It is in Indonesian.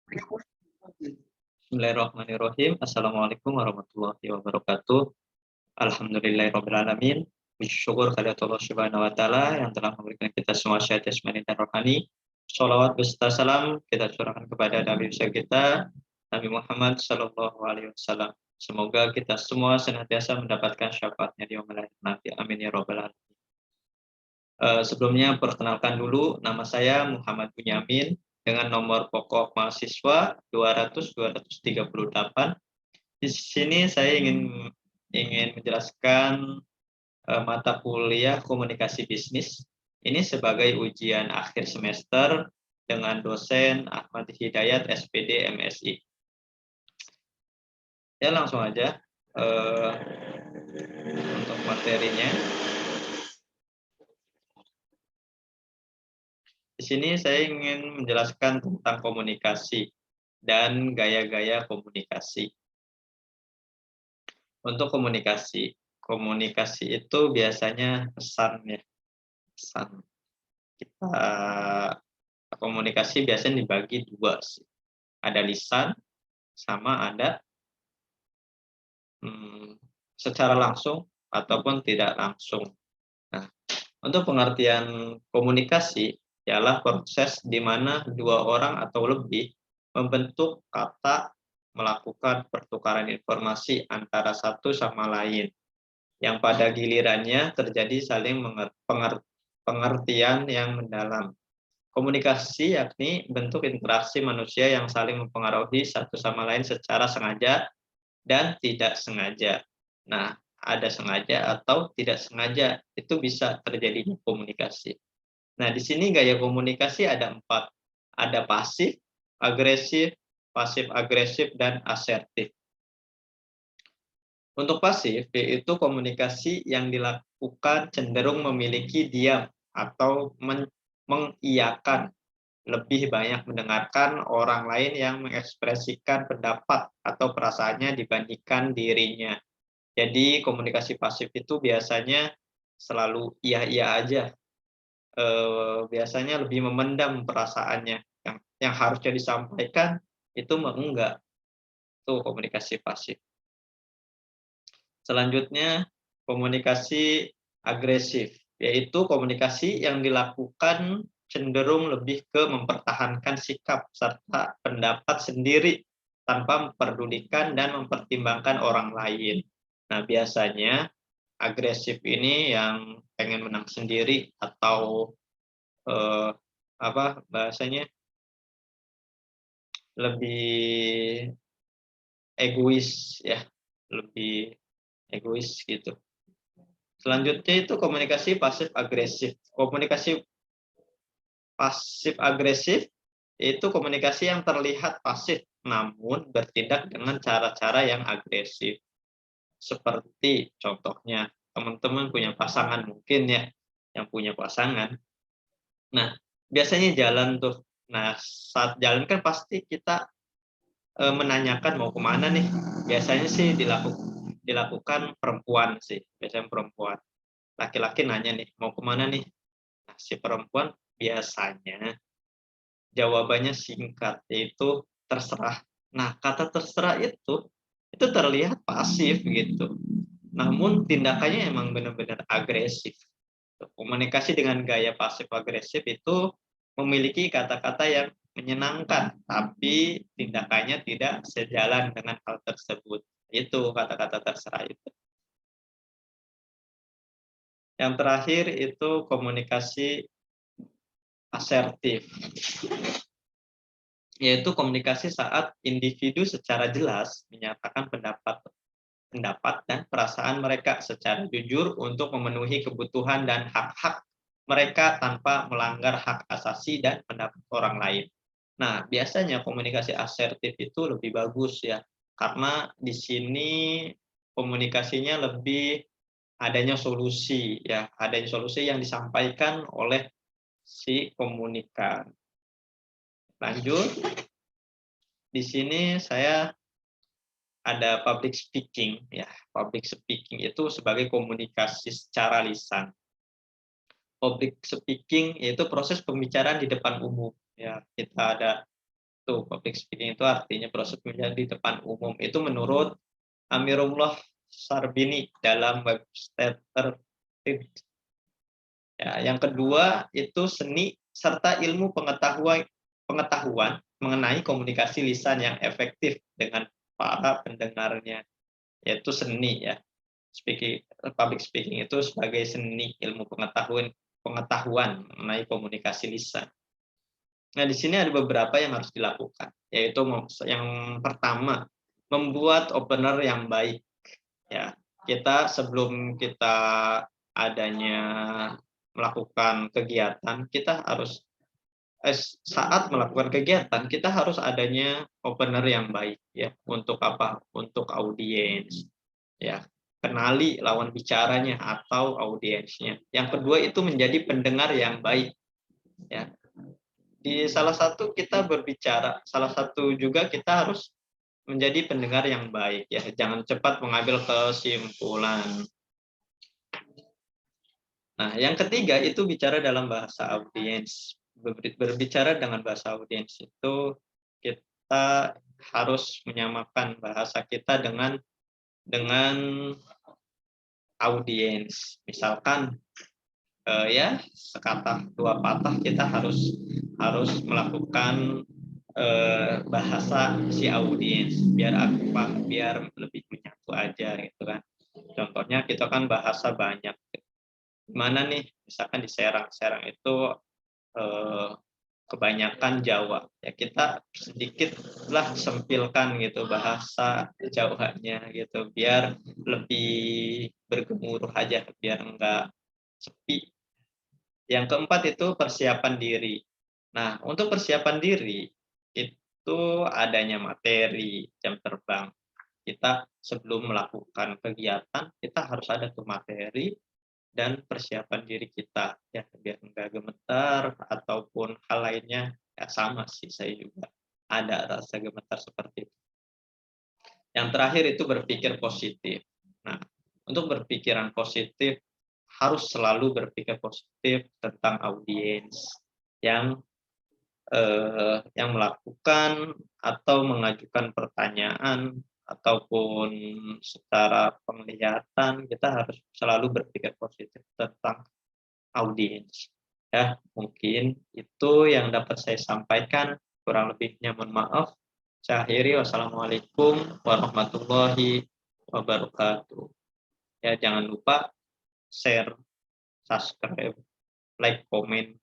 Bismillahirrahmanirrahim. Assalamualaikum warahmatullahi wabarakatuh. Alhamdulillahirabbil alamin. Syukur kehadirat Allah Subhanahu wa taala yang telah memberikan kita semua sehat jasmani dan rohani. Shalawat beserta salam kita curahkan kepada Nabi besar kita, Nabi Muhammad sallallahu alaihi wasallam. Semoga kita semua senantiasa mendapatkan syafaatnya di yaumil akhir nanti. Amin ya rabbal alamin. Sebelumnya perkenalkan dulu, nama saya Muhammad Bunyamin dengan nomor pokok mahasiswa 200-238. Di sini saya ingin menjelaskan mata kuliah komunikasi bisnis. Ini sebagai ujian akhir semester dengan dosen Ahmad Hidayat SPD MSI. Ya langsung aja untuk materinya. Di sini saya ingin menjelaskan tentang komunikasi dan gaya-gaya komunikasi. Untuk komunikasi itu biasanya pesan ya. Pesan. Kita komunikasi biasanya dibagi dua sih. Ada lisan sama ada secara langsung ataupun tidak langsung. Nah, untuk pengertian komunikasi ialah proses di mana dua orang atau lebih membentuk kata, melakukan pertukaran informasi antara satu sama lain, yang pada gilirannya terjadi saling pengertian yang mendalam. Komunikasi yakni bentuk interaksi manusia yang saling mempengaruhi satu sama lain secara sengaja dan tidak sengaja. Nah, ada sengaja atau tidak sengaja, itu bisa terjadinya komunikasi. Nah, di sini gaya komunikasi ada 4. Ada pasif, agresif, dan asertif. Untuk pasif, yaitu komunikasi yang dilakukan cenderung memiliki diam atau mengiyakan, lebih banyak mendengarkan orang lain yang mengekspresikan pendapat atau perasaannya dibandingkan dirinya. Jadi komunikasi pasif itu biasanya selalu iya-iya aja. Biasanya lebih memendam perasaannya, yang harusnya disampaikan itu enggak. Itu komunikasi pasif. Selanjutnya komunikasi agresif, yaitu komunikasi yang dilakukan cenderung lebih ke mempertahankan sikap serta pendapat sendiri tanpa memperdulikan dan mempertimbangkan orang lain. Nah, biasanya agresif ini yang pengen menang sendiri atau bahasanya lebih egois ya, lebih egois gitu. Selanjutnya itu komunikasi pasif agresif. Komunikasi pasif agresif itu komunikasi yang terlihat pasif namun bertindak dengan cara-cara yang agresif. Seperti contohnya teman-teman punya pasangan mungkin ya, yang punya pasangan. Nah, biasanya jalan tuh. Nah, saat jalan kan pasti kita menanyakan mau kemana nih. Biasanya sih dilakukan perempuan sih, biasanya perempuan. Laki-laki nanya nih, mau kemana nih? Nah, si perempuan biasanya jawabannya singkat, yaitu terserah. Nah, kata terserah itu terlihat pasif gitu. Namun tindakannya emang benar-benar agresif. Komunikasi dengan gaya pasif agresif itu memiliki kata-kata yang menyenangkan, tapi tindakannya tidak sejalan dengan hal tersebut. Itu kata-kata terserah itu. Yang terakhir itu komunikasi asertif, yaitu komunikasi saat individu secara jelas menyatakan pendapat dan perasaan mereka secara jujur untuk memenuhi kebutuhan dan hak-hak mereka tanpa melanggar hak asasi dan pendapat orang lain. Nah, biasanya komunikasi asertif itu lebih bagus ya, karena di sini komunikasinya lebih adanya solusi ya, adanya solusi yang disampaikan oleh si komunikan. Lanjut, di sini saya ada public speaking ya. Public speaking itu sebagai komunikasi secara lisan. Public speaking yaitu proses pembicaraan di depan umum ya. Kita ada Tuh, public speaking itu artinya proses menjadi di depan umum. Itu menurut Amirullah Sarbini dalam website tertib. Ya, yang kedua itu seni serta ilmu pengetahuan mengenai komunikasi lisan yang efektif dengan para pendengarnya, yaitu seni ya. Public speaking itu sebagai seni ilmu pengetahuan mengenai komunikasi lisan. Nah, di sini ada beberapa yang harus dilakukan, yaitu yang pertama, membuat opener yang baik. Ya, sebelum kita adanya melakukan kegiatan, kita harus saat melakukan kegiatan kita harus adanya opener yang baik ya. Untuk apa? Untuk audiens. Ya, kenali lawan bicaranya atau audiensnya. Yang kedua itu menjadi pendengar yang baik. Ya, di salah satu kita berbicara, salah satu juga kita harus menjadi pendengar yang baik ya, jangan cepat mengambil kesimpulan. Nah, yang ketiga itu bicara dalam bahasa audiens. Berbicara dengan bahasa audiens itu kita harus menyamakan bahasa kita dengan audiens. Misalkan ya sekata dua patah kita harus melakukan bahasa si audiens biar lebih menyatu aja gitu kan. Contohnya kita kan bahasa banyak. Gimana nih? Misalkan di Serang itu kebanyakan Jawa. Ya kita sedikitlah sempilkan gitu bahasa Jawanya gitu biar lebih bergemuruh aja, biar enggak sepi. Yang keempat itu persiapan diri. Nah, untuk persiapan diri itu adanya materi jam terbang. Kita sebelum melakukan kegiatan, kita harus ada tuh materi dan persiapan diri kita ya biar enggak gemetar ataupun hal lainnya. Ya sama sih, saya juga ada rasa gemetar seperti itu. Yang terakhir itu berpikir positif. Nah, untuk berpikiran positif harus selalu berpikir positif tentang audiens yang melakukan atau mengajukan pertanyaan ataupun secara penglihatan, kita harus selalu berpikir positif tentang audiens. Ya, mungkin itu yang dapat saya sampaikan. Kurang lebihnya mohon maaf. Saya akhiri. Wassalamualaikum warahmatullahi wabarakatuh. Ya, jangan lupa share, subscribe, like, komen,